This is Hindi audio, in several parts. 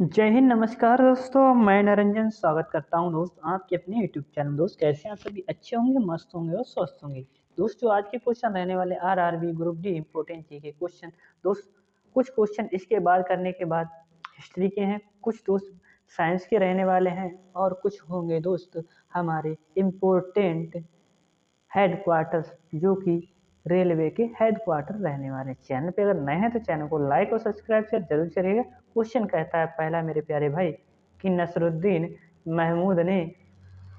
जय हिंद, नमस्कार दोस्तों। मैं निरंजन स्वागत करता हूं दोस्त आपके अपने यूट्यूब चैनल। दोस्त कैसे हैं आप सभी? अच्छे होंगे, मस्त होंगे और स्वस्थ होंगे। दोस्त जो आज के क्वेश्चन रहने वाले आरआरबी ग्रुप डी इम्पोर्टेंट जी के क्वेश्चन। दोस्त कुछ क्वेश्चन इसके बाद करने के बाद हिस्ट्री के हैं, कुछ दोस्त साइंस के रहने वाले हैं और कुछ होंगे दोस्त हमारे इम्पोर्टेंट हेडक्वार्टर्स, जो कि रेलवे के हेडक्वार्टर रहने वाले। चैनल पे अगर नए हैं तो चैनल को लाइक और सब्सक्राइब से जरूर करिएगा। क्वेश्चन कहता है पहला मेरे प्यारे भाई कि नसरुद्दीन महमूद ने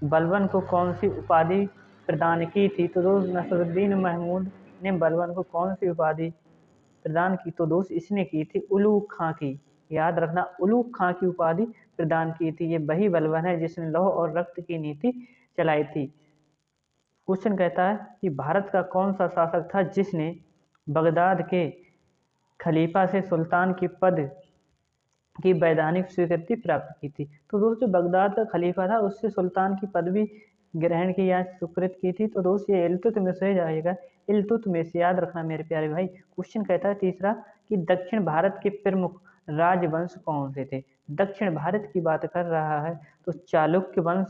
बलबन को कौन सी उपाधि प्रदान की थी। तो दोस्त नसरुद्दीन महमूद ने बलबन को कौन सी उपाधि प्रदान की? तो दोस्त इसने की थी उलूग खां की। याद रखना, उलूग खां की उपाधि प्रदान की थी। ये वही बलबन है जिसने लौह और रक्त की नीति चलाई थी। क्वेश्चन कहता है कि भारत का कौन सा शासक था जिसने बगदाद के खलीफा से सुल्तान की पद की वैधानिक स्वीकृति प्राप्त की थी। तो दोस्तों बगदाद का खलीफा था, उससे सुल्तान की पदवी ग्रहण की या स्वीकृत की थी। तो दोस्त ये इल्तुतमिश हो जाएगा, इल्तुतमिश। याद रखना मेरे प्यारे भाई। क्वेश्चन कहता है तीसरा कि दक्षिण भारत के प्रमुख राजवंश कौन से थे। दक्षिण भारत की बात कर रहा है तो चालुक्य वंश,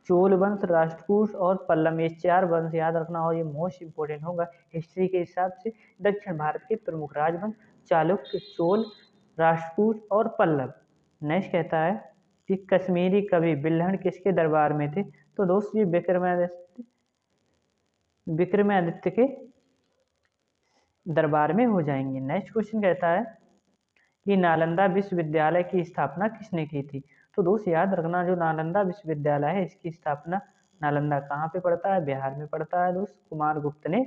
चोल वंश, राष्ट्रकूट और पल्लव, ये चार वंश याद रखना और ये मोस्ट इंपोर्टेंट होगा हिस्ट्री के हिसाब से। दक्षिण भारत के प्रमुख राजवंश चालुक्य, चोल, राष्ट्रकूट और पल्लव। नेक्स्ट कहता है कि कश्मीरी कवि बिल्हण किसके दरबार में थे। तो दोस्त ये विक्रमादित्य के दरबार में हो जाएंगे। नेक्स्ट क्वेश्चन कहता है कि नालंदा विश्वविद्यालय की स्थापना किसने की थी। तो दोस्त याद रखना, जो नालंदा विश्वविद्यालय है इसकी स्थापना, नालंदा कहाँ पे पड़ता है? बिहार में पड़ता है दोस्त। कुमार गुप्त ने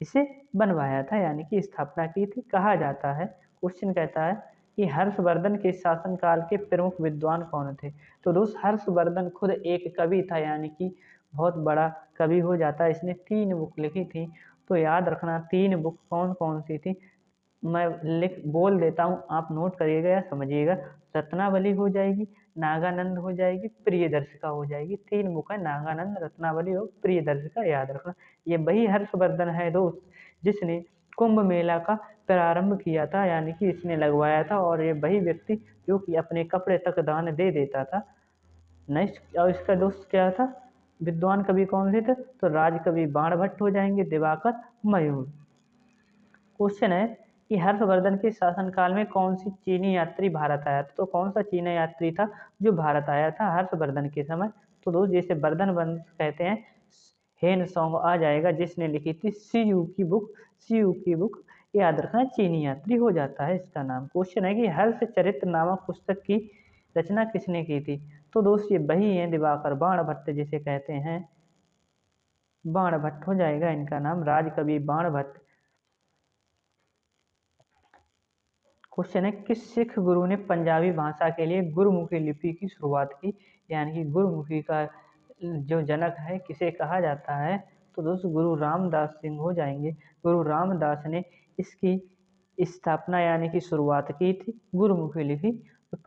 इसे बनवाया था, यानी कि स्थापना की थी, कहा जाता है। क्वेश्चन कहता है कि हर्षवर्धन के शासनकाल के प्रमुख विद्वान कौन थे। तो दोस्त हर्षवर्धन खुद एक कवि था, यानी कि बहुत बड़ा कवि हो जाता है। इसने 3 बुक लिखी थी। तो याद रखना 3 बुक कौन कौन सी थी, मैं लिख बोल देता हूँ, आप नोट करिएगा या समझिएगा। रत्नावली हो जाएगी, नागानंद हो जाएगी, प्रियदर्शिका हो जाएगी। 3 बुक है, नागानंद, रत्नावली और प्रियदर्शिका। याद रखना ये वही हर्षवर्धन है दोस्त जिसने कुंभ मेला का प्रारंभ किया था, यानी कि इसने लगवाया था। और ये वही व्यक्ति जो कि अपने कपड़े तक दान दे देता था। नेक्स्ट, और इसका दोस्त क्या था, विद्वान कवि कौन से थे? तो राजकवि बाणभट्ट हो जाएंगे, दिवाकर, मयूर। क्वेश्चन है कि हर्षवर्धन के शासनकाल में कौन सी चीनी यात्री भारत आया था। तो कौन सा चीनी यात्री था जो भारत आया था हर्षवर्धन के समय? तो दोस्त जैसे वर्धन वंश कहते हैं, हेन सॉन्ग आ जाएगा जिसने लिखी थी सीयू की बुक। सीयू की बुक याद रखना, चीनी यात्री हो जाता है इसका नाम। क्वेश्चन है कि हर्षचरित्र नामक पुस्तक की रचना किसने की थी। तो दोस्त ये वही है दिवाकर बाणभट्ट जिसे कहते हैं, बाणभट्ट हो जाएगा इनका नाम, राजकवि बाणभट्ट। क्वेश्चन है किस सिख गुरु ने पंजाबी भाषा के लिए गुरुमुखी लिपि की शुरुआत की। यानी कि गुरुमुखी का जो जनक है किसे कहा जाता है? तो दोस्तों गुरु रामदास सिंह हो जाएंगे। गुरु रामदास ने इसकी स्थापना यानी कि शुरुआत की थी। गुरुमुखी लिपि तो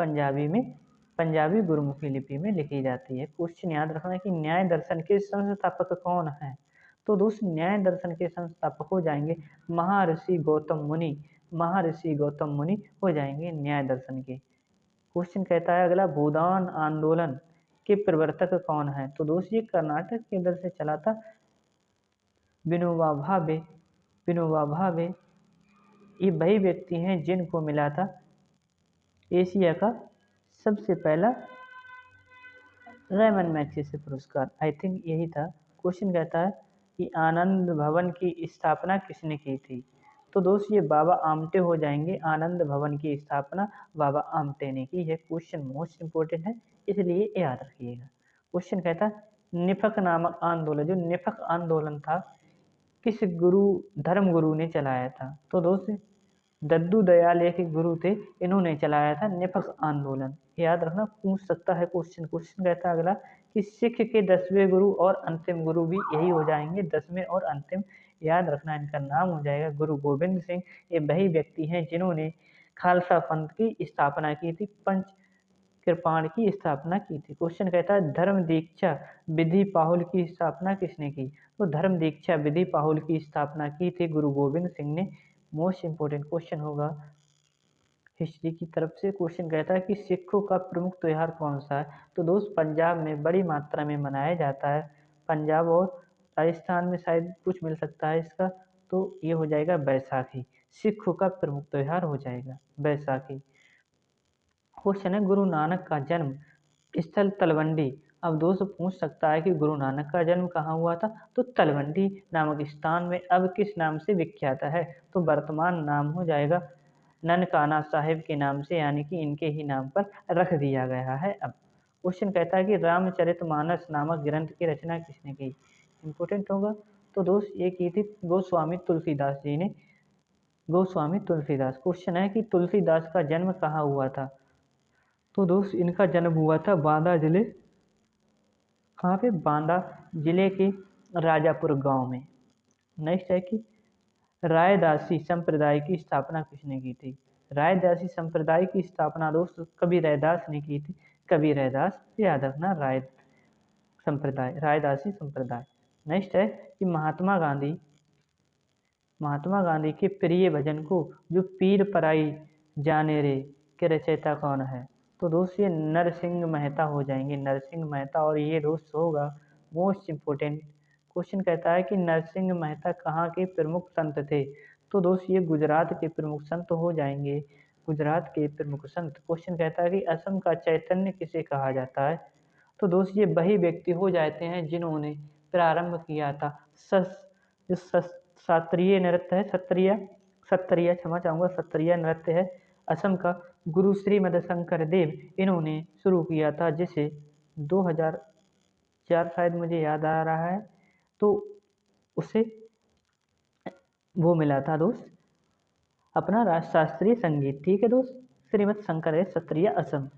पंजाबी गुरुमुखी लिपि में लिखी जाती है। क्वेश्चन याद रखना कि न्याय दर्शन के संस्थापक कौन है। तो दोस्त न्याय दर्शन के संस्थापक हो जाएंगे महर्षि गौतम मुनि। महर्षि गौतम मुनि हो जाएंगे न्याय दर्शन के। क्वेश्चन कहता है अगला, भूदान आंदोलन के प्रवर्तक कौन है। तो दोस्त ये कर्नाटक के इधर से चला था, विनोबा भावे। विनोबा भावे ये वही व्यक्ति हैं जिनको मिला था एशिया का सबसे पहला रेमन मैग्सेसे पुरस्कार, आई थिंक यही था। क्वेश्चन कहता है कि आनंद भवन की स्थापना किसने की थी। तो दोस्त ये बाबा आमटे हो जाएंगे। आनंद भवन की स्थापना बाबा आमटे ने की है। क्वेश्चन मोस्ट इंपोर्टेंट है, इसलिए याद रखिएगा। क्वेश्चन कहता है निफक नामक आंदोलन, जो निफक आंदोलन था किस गुरु धर्म गुरु ने चलाया था। तो दोस्त दद्दू दयाल एक गुरु थे, इन्होंने चलाया था निफक आंदोलन। याद रखना, पूछ सकता है क्वेश्चन। क्वेश्चन कहता है अगला कि सिख के 10वें गुरु और अंतिम गुरु भी यही हो जाएंगे, 10वें और अंतिम। याद रखना इनका नाम हो जाएगा गुरु गोविंद सिंह। ये वही व्यक्ति हैं जिन्होंने खालसा पंथ की स्थापना की थी, पंच कृपाण की स्थापना की थी। क्वेश्चन कहता है धर्म दीक्षा विधि पाहुल की स्थापना किसने की। तो धर्म दीक्षा विधि पाहुल की स्थापना की थी गुरु गोविंद सिंह ने। मोस्ट इंपोर्टेंट क्वेश्चन होगा हिस्ट्री की तरफ से क्वेश्चन कहता है कि सिखों का प्रमुख त्योहार कौन सा है। तो दोस्त पंजाब में बड़ी मात्रा में मनाया जाता है। पंजाब और राजस्थान में शायद कुछ मिल सकता है इसका, तो ये हो जाएगा बैसाखी। सिखों का प्रमुख त्योहार हो जाएगा बैसाखी। क्वेश्चन है गुरु नानक का जन्म स्थल तलवंडी। अब दोस्त पूछ सकता है कि गुरु नानक का जन्म कहाँ हुआ था, तो तलवंडी नामक स्थान में अब किस नाम से विख्यात है, तो वर्तमान नाम हो जाएगा ननकाना साहिब के नाम से, यानी कि इनके ही नाम पर रख दिया गया है। अब क्वेश्चन कहता है कि रामचरितमानस नामक ग्रंथ की रचना किसने की, इंपॉर्टेंट होगा। तो दोस्त ये की थी गोस्वामी तुलसीदास जी ने। गोस्वामी तुलसीदास। क्वेश्चन है कि तुलसीदास का जन्म कहाँ हुआ था, तो दोस्त इनका जन्म हुआ था बांदा जिले, कहाँ पे, बांदा जिले के राजापुर गांव में। नेक्स्ट है कि रायदासी संप्रदाय की स्थापना किसने की थी। रायदासी संप्रदाय की स्थापना दोस्त कबीर रैदास ने की थी। कबीर रैदास याद रखना, रायदासी संप्रदाय। नेक्स्ट है कि महात्मा गांधी के प्रिय भजन को जो पीर पराई जाने रे के रचयिता कौन है, तो दोस्त ये नरसिंह मेहता हो जाएंगे, नरसिंह मेहता। और ये दोस्त होगा मोस्ट इम्पोर्टेंट क्वेश्चन कहता है कि नरसिंह मेहता कहाँ के प्रमुख संत थे, तो दोस्त ये गुजरात के प्रमुख संत हो जाएंगे, गुजरात के प्रमुख संत। क्वेश्चन कहता है कि असम का चैतन्य किसे कहा जाता है, तो दोस्त ये वही व्यक्ति हो जाते हैं जिन्होंने प्रारंभ किया था जो शास्त्रीय नृत्य है, सत्रिया क्षमा चाहूँगा, सत्रिया नृत्य है असम का, गुरु श्री मदशंकर देव इन्होंने शुरू किया था, जिसे 2004 शायद मुझे याद आ रहा है, तो उसे वो मिला था दोस्त अपना शास्त्रीय संगीत। ठीक है दोस्त, श्रीमद शंकर है सत्रिया असम,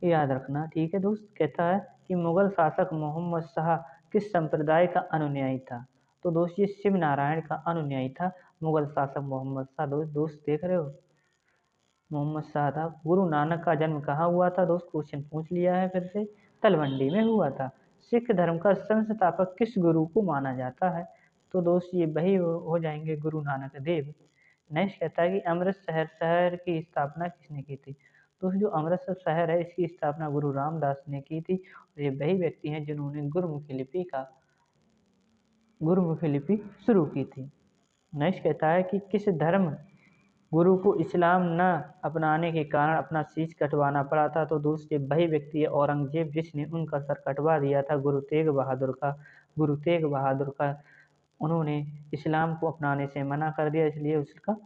याद रखना। ठीक है दोस्त, कहता है कि मुगल शासक मोहम्मद शाह किस संप्रदाय का अनुयायी था, तो दोस्त ये शिव नारायण का अनुयायी था मुगल शासक मोहम्मद शाह। दोस्त देख रहे हो, मोहम्मद शाह था। गुरु नानक का जन्म कहाँ हुआ था, दोस्त क्वेश्चन पूछ लिया है फिर से, तलवंडी में हुआ था। सिख धर्म का संस्थापक किस गुरु को माना जाता है, तो दोस्त ये वही हो जाएंगे गुरु नानक देव। नेक्स्ट कहता है कि अमृतसर शहर की स्थापना किसने की थी, दोस्त जो अमृतसर शहर है इसकी स्थापना गुरु रामदास ने की थी, और ये वही व्यक्ति हैं जिन्होंने गुरुमुखी लिपि शुरू की थी। नेक्स्ट कहता है कि किस धर्म गुरु को इस्लाम न अपनाने के कारण अपना शीश कटवाना पड़ा था, तो दोस्त ये वही व्यक्ति है औरंगजेब, जिसने उनका सर कटवा दिया था गुरु तेग बहादुर का उन्होंने इस्लाम को अपनाने से मना कर दिया, इसलिए उसका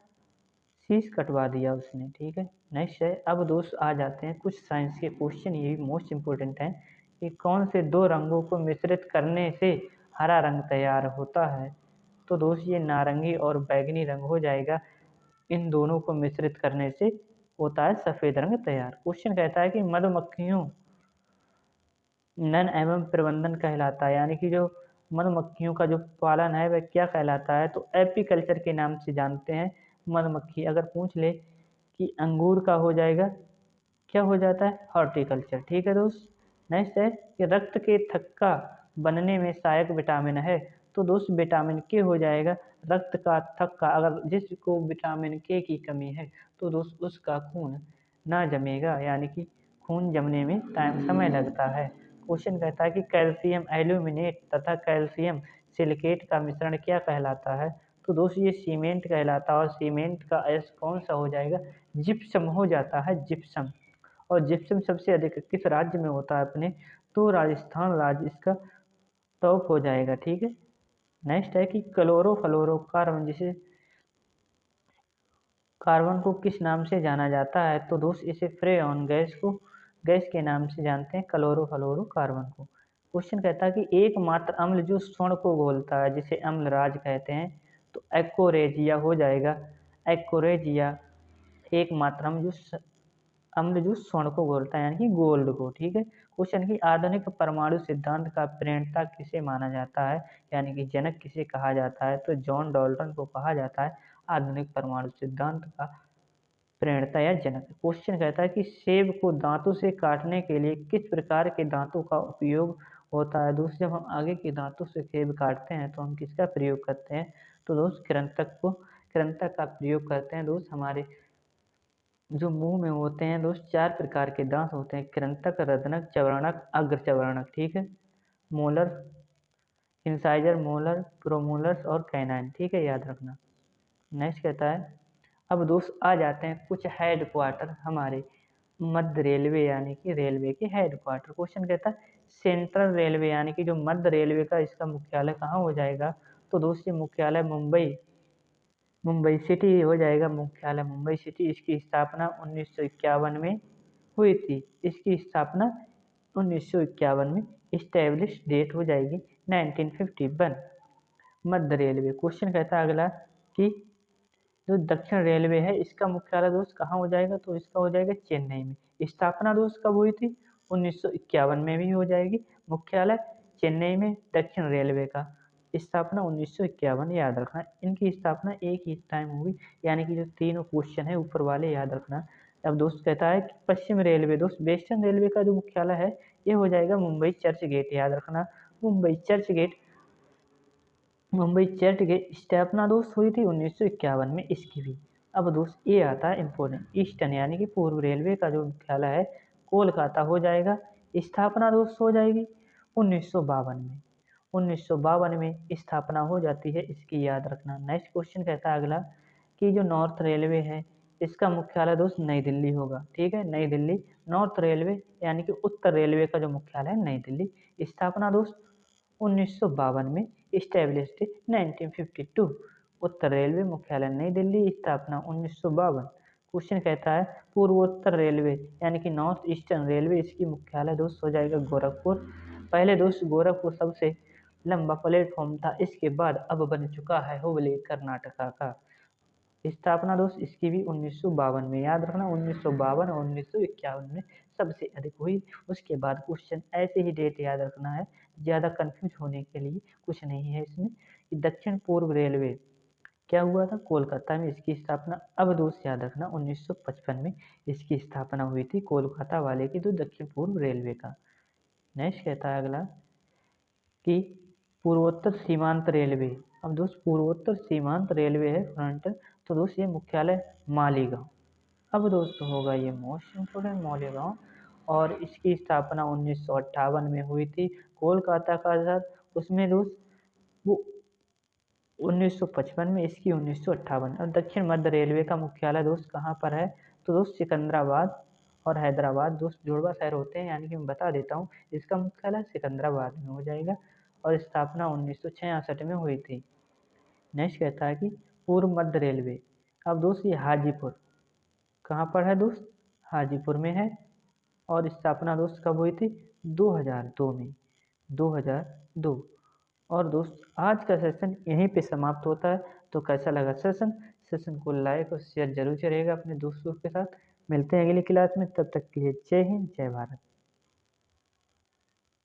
शीश कटवा दिया उसने। ठीक है, नेक्स्ट है। अब दोस्त आ जाते हैं कुछ साइंस के क्वेश्चन, ये भी मोस्ट इम्पोर्टेंट हैं कि कौन से दो रंगों को मिश्रित करने से हरा रंग तैयार होता है, तो दोस्त ये नारंगी और बैगनी रंग हो जाएगा, इन दोनों को मिश्रित करने से होता है सफेद रंग तैयार। क्वेश्चन कहता है कि मधुमक्खियों नन एवं प्रबंधन कहलाता है, यानी कि जो मधुमक्खियों का जो पालन है वह क्या कहलाता है, तो एपीकल्चर के नाम से जानते हैं। मधुमक्खी अगर पूछ ले कि अंगूर का हो जाएगा, क्या हो जाता है, हॉर्टिकल्चर। ठीक है दोस्त, नेक्स्ट है कि रक्त के थक्का बनने में सहायक विटामिन है, तो दोस्त विटामिन के हो जाएगा। रक्त का थक्का, अगर जिसको विटामिन के की कमी है तो दोस्त उसका खून ना जमेगा, यानी कि खून जमने में समय लगता है। क्वेश्चन कहता है कि कैल्शियम एल्यूमिनेट तथा कैल्शियम सिलिकेट का मिश्रण क्या कहलाता है, तो दोस्त ये सीमेंट कहलाता है, और सीमेंट का एस कौन सा हो जाएगा, जिप्सम हो जाता है, जिप्सम। और जिप्सम सबसे अधिक किस राज्य में होता है अपने, तो राजस्थान राज्य इसका टॉप हो जाएगा। ठीक है, नेक्स्ट है कि क्लोरोफ्लोरोकार्बन जिसे कार्बन को किस नाम से जाना जाता है, तो दोस्त इसे फ्रेऑन गैस के नाम से जानते हैं, क्लोरोफ्लोरोकार्बन को। क्वेश्चन कहता है कि एकमात्र अम्ल जो स्वर्ण को घोलता है जिसे अम्लराज कहते हैं, तो एक्कोरेजिया हो जाएगा, एक्कोरेजिया एकमात्र अम्ल जो स्वर्ण को घोलता है, यानी कि गोल्ड को। ठीक है, क्वेश्चन की आधुनिक परमाणु सिद्धांत का प्रणेता किसे माना जाता है, यानी कि जनक किसे कहा जाता है, तो जॉन डाल्टन को कहा जाता है आधुनिक परमाणु सिद्धांत का प्रणेता या जनक। क्वेश्चन कहता है कि सेब को दांतों से काटने के लिए किस प्रकार के दांतों का उपयोग होता है, दोस्त जब हम आगे के दांतों से सेब काटते हैं तो हम किसका प्रयोग करते हैं, तो दोस्त कृंतक का प्रयोग करते हैं दोस्त, हमारे जो मुंह में होते हैं दोस्त, 4 प्रकार के दांत होते हैं: कृंतक, रत्नक, चवर्णक, अग्रचवर्णक। ठीक है। मोलर, इंसाइजर, मोलर, प्रोमोलर्स और कैनाइन। ठीक है, याद रखना। नेक्स्ट कहता है, अब दोस्त आ जाते हैं कुछ हेड क्वार्टर हमारे मध्य रेलवे यानी कि रेलवे के हेड क्वार्टर। क्वेश्चन कहता है सेंट्रल रेलवे यानी कि जो मध्य रेलवे का इसका मुख्यालय कहाँ हो जाएगा? तो दोस्त ये मुख्यालय मुंबई मुंबई सिटी हो जाएगा। मुख्यालय मुंबई सिटी। इसकी स्थापना 1951 में हुई थी। इसकी स्थापना 1951 में, इस्टेब्लिश डेट हो जाएगी 1951। मध्य रेलवे। क्वेश्चन कहता है अगला कि जो दक्षिण रेलवे है इसका मुख्यालय दोस्त कहाँ हो जाएगा? तो इसका हो जाएगा चेन्नई में। स्थापना दोस्त कब हुई थी? 1951 में भी हो जाएगी। मुख्यालय चेन्नई में दक्षिण रेलवे का। स्थापना 1951, याद रखना। इनकी स्थापना एक ही टाइम हुई, यानी कि जो तीनों क्वेश्चन है ऊपर वाले याद रखना। अब दोस्त कहता है कि पश्चिम रेलवे दोस्त, वेस्टर्न रेलवे का जो मुख्यालय है ये हो जाएगा मुंबई चर्च गेट, याद रखना। मुंबई चर्च गेट। मुंबई चर्च गेट स्थापना दोस्त हुई थी 1951 में इसकी भी। अब दोस्त ये आता है इम्पोर्टेंट, ईस्टर्न यानी कि पूर्व रेलवे का जो मुख्यालय है कोलकाता हो जाएगा। स्थापना दोस्त हो जाएगी 1952 में। 1952 में स्थापना हो जाती है इसकी, याद रखना। नेक्स्ट क्वेश्चन कहता है अगला कि जो नॉर्थ रेलवे है इसका मुख्यालय दोस्त नई दिल्ली होगा। ठीक है, नई दिल्ली। नॉर्थ रेलवे यानी कि उत्तर रेलवे का जो मुख्यालय है नई दिल्ली। स्थापना दोस्त 1952 में, इस्टेब्लिश्ड 1952। उत्तर रेलवे मुख्यालय नई दिल्ली, स्थापना 1952। क्वेश्चन कहता है पूर्वोत्तर रेलवे यानी कि नॉर्थ ईस्टर्न रेलवे, इसकी मुख्यालय दोस्त हो जाएगा गोरखपुर। पहले दोस्त गोरखपुर सबसे लंबा प्लेटफॉर्म था, इसके बाद अब बन चुका है हुबली कर्नाटका का। स्थापना दोस्त इसकी भी 1952 में, याद रखना। 1952 और 1951 में सबसे अधिक हुई। उसके बाद क्वेश्चन ऐसे ही डेट याद रखना है, ज़्यादा कंफ्यूज होने के लिए कुछ नहीं है इसमें। कि दक्षिण पूर्व रेलवे क्या हुआ था? कोलकाता में इसकी स्थापना। अब दोस्त याद रखना 1955 में इसकी स्थापना हुई थी कोलकाता वाले की, तो दक्षिण पूर्व रेलवे का। नेक्स्ट कहता है अगला कि पूर्वोत्तर सीमांत रेलवे। अब दोस्त पूर्वोत्तर सीमांत रेलवे है फ्रंट, तो दोस्त ये मुख्यालय मालीगांव। अब दोस्त होगा ये मोस्ट इम्पोर्टेंट मालीगांव, और इसकी स्थापना 1958 में हुई थी कोलकाता का साथ। उसमें दोस्त वो 1955 में, इसकी 1958। और दक्षिण मध्य रेलवे का मुख्यालय दोस्त कहाँ पर है? तो दोस्त सिकंदराबाद और हैदराबाद दोस्त जुड़वा शहर होते हैं, यानी कि मैं बता देता हूँ इसका मुख्यालय सिकंदराबाद में हो जाएगा। और स्थापना 1966 में हुई थी। नेक्स्ट कहता है कि पूर्व मध्य रेलवे। अब दोस्त ये हाजीपुर कहाँ पर है दोस्त? हाजीपुर में है। और स्थापना दोस्त कब हुई थी? 2002 में। 2002। और दोस्त आज का सेशन यहीं पे समाप्त होता है। तो कैसा लगा सेशन? सेशन को लाइक और शेयर जरूर करिएगा अपने दोस्तों के साथ। मिलते हैं अगली क्लास में, तब तक के लिए जय हिंद, जय भारत।